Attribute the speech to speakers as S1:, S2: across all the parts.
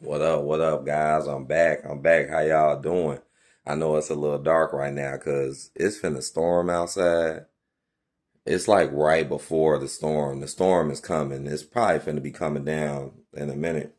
S1: What up, guys? I'm back. I'm back. How y'all doing? I know it's a little dark right now because it's finna storm outside. It's like right before the storm. The storm is coming. It's probably finna be coming down in a minute.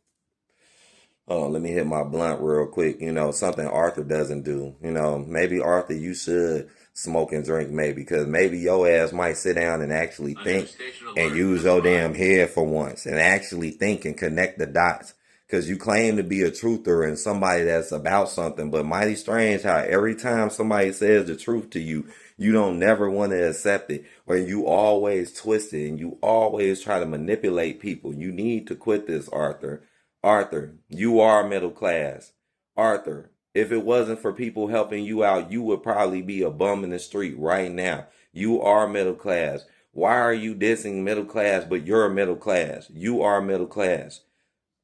S1: Oh, let me hit my blunt real quick. Something Arthur doesn't do. Maybe Arthur, you should smoke and drink maybe because maybe your ass might sit down and actually think and use your damn head for once and actually think and connect the dots. Because you claim to be a truther and somebody that's about something, but mighty strange how every time somebody says the truth to you, you don't never want to accept it, or you always twist it and you always try to manipulate people. You need to quit this, Arthur. Arthur, you are middle class. Arthur, if it wasn't for people helping you out, you would probably be a bum in the street right now. You are middle class. Why are you dissing middle class, but you're middle class? You are middle class.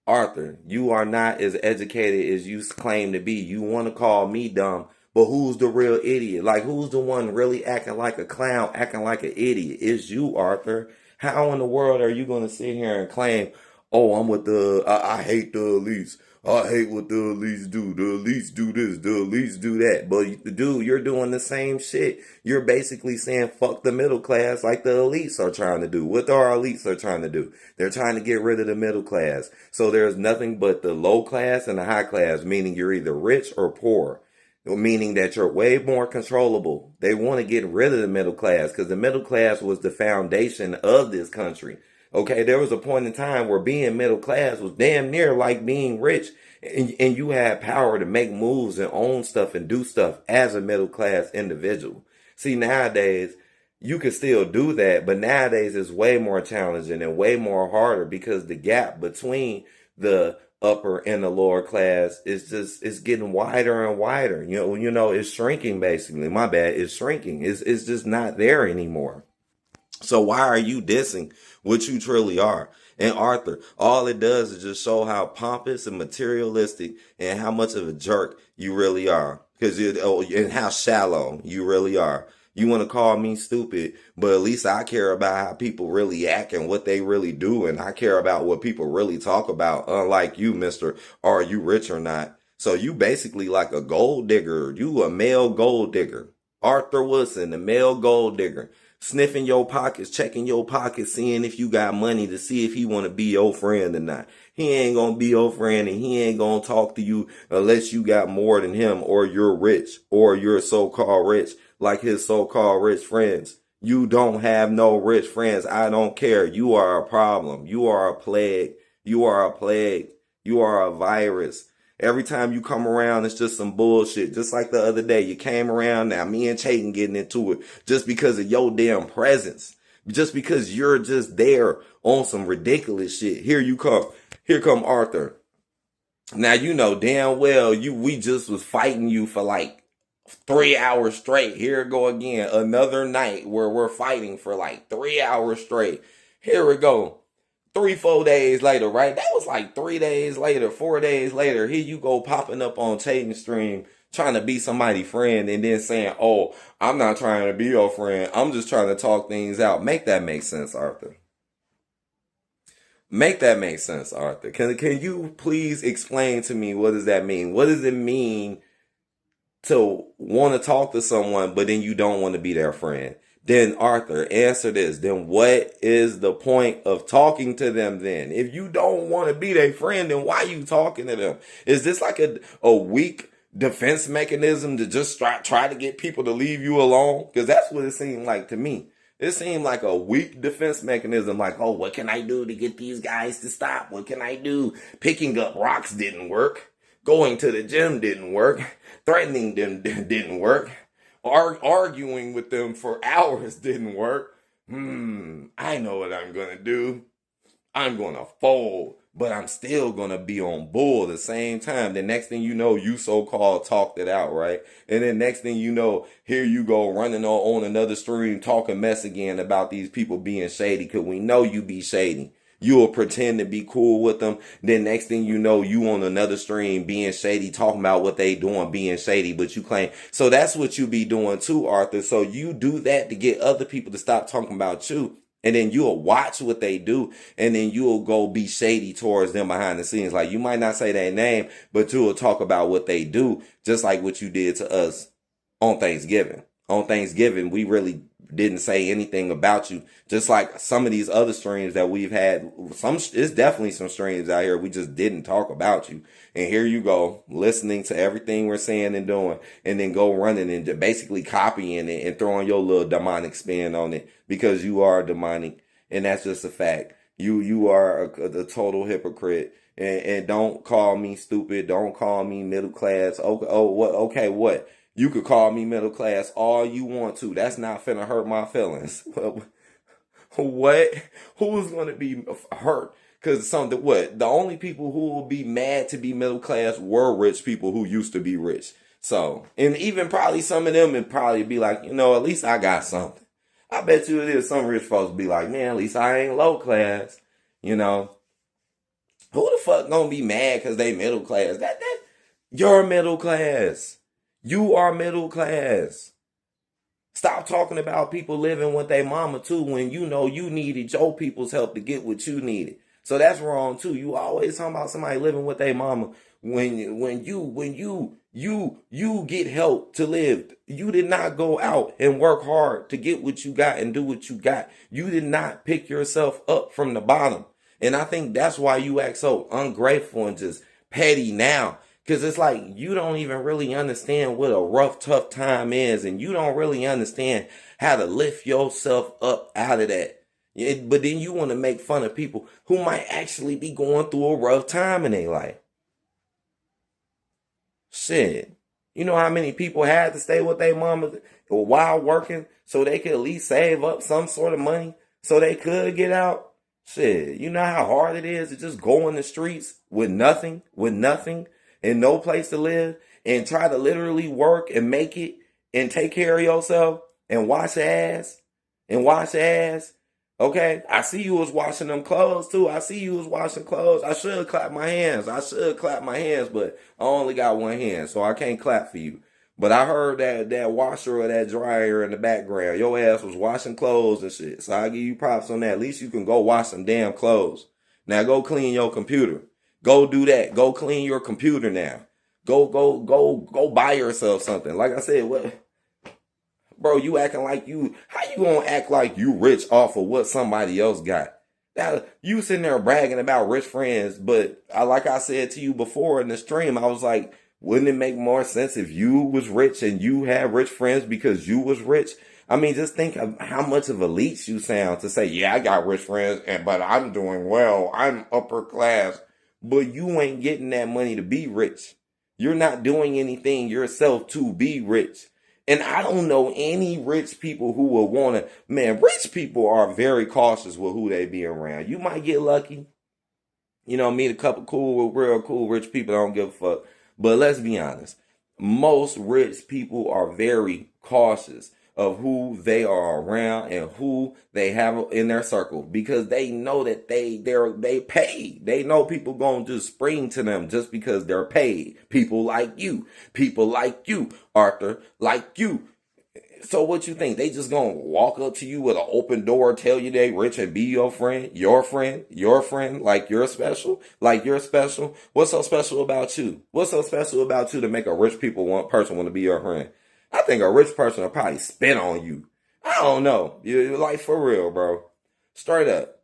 S1: Arthur, you are not as educated as you claim to be. You want to call me dumb, but who's the real idiot? Like, who's the one really acting like a clown, acting like an idiot? It's you, Arthur. How in the world are you going to sit here and claim, oh, I'm with I hate the elites. I hate what the elites do. The elites do this. The elites do that. But dude, you're doing the same shit. You're basically saying fuck the middle class like the elites are trying to do. What our elites are trying to do? They're trying to get rid of the middle class. So there's nothing but the low class and the high class, meaning you're either rich or poor. Meaning that you're way more controllable. They want to get rid of the middle class because the middle class was the foundation of this country. Okay, there was a point in time where being middle class was damn near like being rich, and you had power to make moves and own stuff and do stuff as a middle class individual. See, nowadays, you can still do that, but nowadays it's way more challenging and way more harder because the gap between the upper and the lower class is just it's getting wider and wider. It's shrinking basically. My bad, it's shrinking. It's just not there anymore. So why are you dissing what you truly are? And Arthur, all it does is just show how pompous and materialistic and how much of a jerk you really are. And how shallow you really are. You want to call me stupid, but at least I care about how people really act and what they really do. And I care about what people really talk about. Unlike you, mister, are you rich or not? So you basically like a gold digger. You a male gold digger. Arthur Woodson, the male gold digger. Sniffing your pockets, checking your pockets, seeing if you got money to see if he want to be your friend or not. He ain't going to be your friend and he ain't going to talk to you unless you got more than him or you're rich or you're so-called rich like his so-called rich friends. You don't have no rich friends. I don't care. You are a problem. You are a plague. You are a plague. You are a virus. Every time you come around, it's just some bullshit. Just like the other day, you came around. Now, me and Chayton getting into it just because of your damn presence. Just because you're just there on some ridiculous shit. Here you come. Here come Arthur. Now, you know damn well we just was fighting you for like 3 hours straight. Here it go again. Another night where we're fighting for like 3 hours straight. Here we go. 3, 4 days later, right? That was like 3 days later, 4 days later. Here you go popping up on Chayton's stream trying to be somebody's friend and then saying, oh, I'm not trying to be your friend. I'm just trying to talk things out. Make that make sense, Arthur. Make that make sense, Arthur. Can you please explain to me what does that mean? What does it mean to want to talk to someone, but then you don't want to be their friend? Then Arthur, answer this. Then what is the point of talking to them then? If you don't want to be their friend, then why are you talking to them? Is this like a weak defense mechanism to just try to get people to leave you alone? Because that's what it seemed like to me. It seemed like a weak defense mechanism. Like, oh, what can I do to get these guys to stop? What can I do? Picking up rocks didn't work. Going to the gym didn't work. Threatening them didn't work. Arguing with them for hours didn't work. I know what I'm going to do. I'm going to fold, but I'm still going to be on bull at the same time. The next thing you know, you so-called talked it out, right? And then next thing you know, here you go running on another stream talking mess again about these people being shady because we know you be shady. You will pretend to be cool with them. Then next thing you know, you on another stream being shady, talking about what they doing, being shady, but you claim. So that's what you be doing too, Arthur. So you do that to get other people to stop talking about you. And then you'll watch what they do, and then you'll go be shady towards them behind the scenes. Like, you might not say their name, but you'll talk about what they do, just like what you did to us on Thanksgiving. On Thanksgiving, we really didn't say anything about you. Just like some of these other streams that we've had, it's definitely some streams out here we just didn't talk about you. And here you go, listening to everything we're saying and doing, and then go running and basically copying it and throwing your little demonic spin on it, because you are demonic, and that's just a fact. You are a total hypocrite. And don't call me stupid. Don't call me middle class. Okay, what? You could call me middle class all you want to. That's not finna hurt my feelings. What? Who's gonna be hurt? Because what? The only people who will be mad to be middle class were rich people who used to be rich. So, and even probably some of them would probably be like, at least I got something. I bet you it is some rich folks be like, man, at least I ain't low class. Who the fuck gonna be mad because they middle class? You're middle class. You are middle class. Stop talking about people living with their mama too, when you know you needed your people's help to get what you needed. So that's wrong too. You always talking about somebody living with their mama when you get help to live. You did not go out and work hard to get what you got and do what you got. You did not pick yourself up from the bottom. And I think that's why you act so ungrateful and just petty now. Because it's like you don't even really understand what a rough, tough time is. And you don't really understand how to lift yourself up out of that. But then you want to make fun of people who might actually be going through a rough time in their life. Shit. You know how many people had to stay with their mama while working so they could at least save up some sort of money so they could get out? Shit. You know how hard it is to just go in the streets with nothing, and no place to live, and try to literally work and make it and take care of yourself and wash your ass Okay, I see you was washing them clothes too. I see you was washing clothes. I should clap my hands, but I only got one hand, so I can't clap for you. But I heard that washer or that dryer in the background. Your ass was washing clothes and shit. So I give you props on that. At least you can go wash some damn clothes. Now go clean your computer. Go do that. Go clean your computer now. Go buy yourself something. Like I said, what? Bro, you acting like how you gonna act like you rich off of what somebody else got? Now, you sitting there bragging about rich friends, but like I said to you before in the stream, I was like, wouldn't it make more sense if you was rich and you had rich friends because you was rich? I mean, just think of how much of a leech you sound to say, yeah, I got rich friends, but I'm doing well. I'm upper class. But you ain't getting that money to be rich. You're not doing anything yourself to be rich. And I don't know any rich people who will want to, man, rich people are very cautious with who they be around. You might get lucky, meet a couple real cool rich people that don't give a fuck. But let's be honest, most rich people are very cautious of who they are around and who they have in their circle, because they know that they paid. They know people gonna just spring to them just because they're paid. People like you, Arthur, like you. So what you think? They just gonna walk up to you with an open door, tell you they rich and be your friend, like you're special? What's so special about you? What's so special about you to make a rich person want to be your friend? I think a rich person will probably spit on you. I don't know. You're like, for real, bro. Straight up.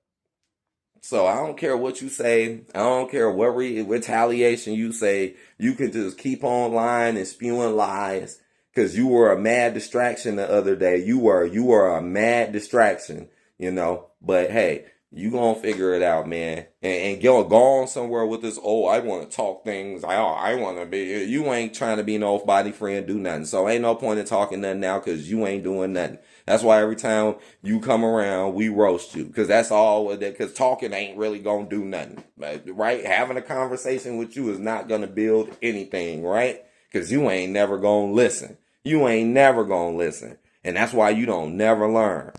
S1: So I don't care what you say. I don't care what retaliation you say. You can just keep on lying and spewing lies. Because you were a mad distraction the other day. You were a mad distraction, But hey, you gonna figure it out, man. And go on somewhere with this, I want to talk things. I want to be. You ain't trying to be nobody friend, do nothing. So ain't no point in talking nothing now because you ain't doing nothing. That's why every time you come around, we roast you. Because that's all, because talking ain't really gonna do nothing. Right? Having a conversation with you is not gonna build anything, right? Because you ain't never gonna listen. And that's why you don't never learn.